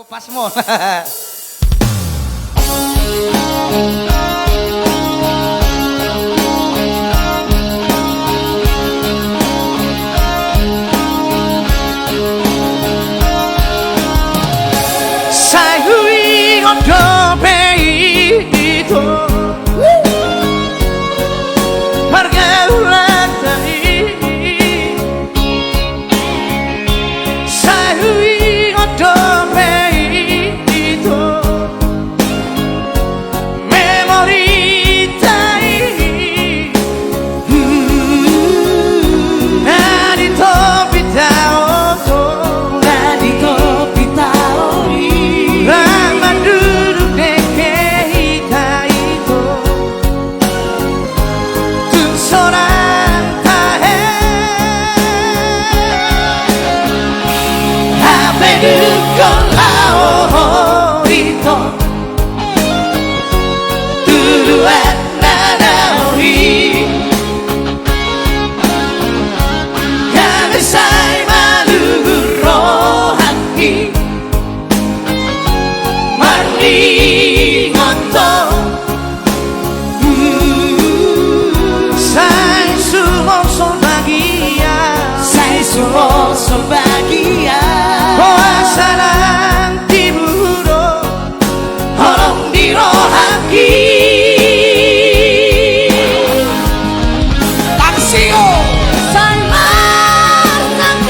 lagu Pasmo. Sayui ngondo peito pergaulan dari sayui ngondo peito memori tai nadi topi tao nadi topi tao Rama duduk deke itu Tung seorang tahe Hape dukong lao itu Tuduan nanawi Kami say malu rohani Ngontong Sai sumosol bahagia Sai sumosol bahagia Puasalan tiburo Holong dirohaki Taksio Sai marsakal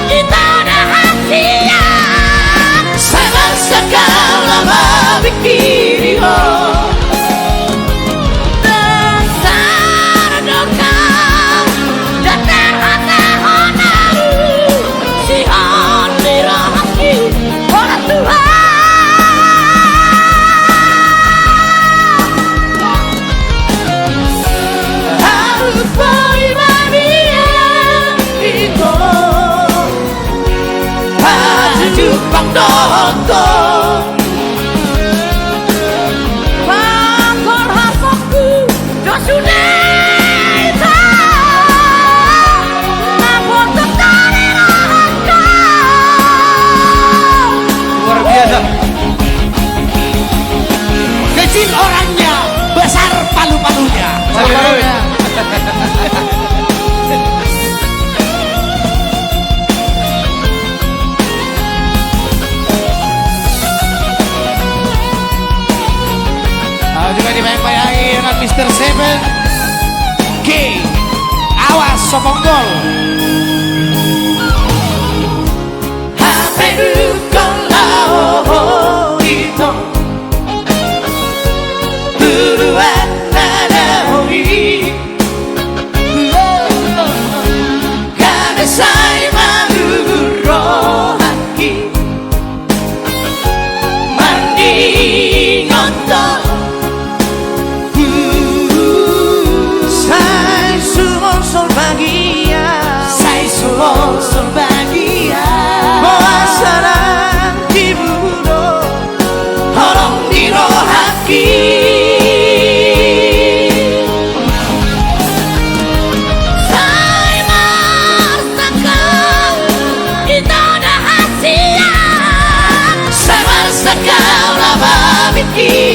Kita dah hasia Sai marsakal Pikiri ho Dasar dorkam Datar hata honaru Sihan dirahaki Oleh Tuhan Harus beribadia itu Pada Jepang nonton luar biasa kecil orangnya besar palu-palunya juga dibayang-bayangi dengan Mr. Seven K awas soponggol HP dukong lao itu Tuduhan nanawi Kami say malu rohaki Mandi ngontong Sai sumosol bahagia Sai sumosol bahagia Puasalan tiburo Holong dirohaki Sai marsakal Kita dah hasia Sai marsakal Lama mikir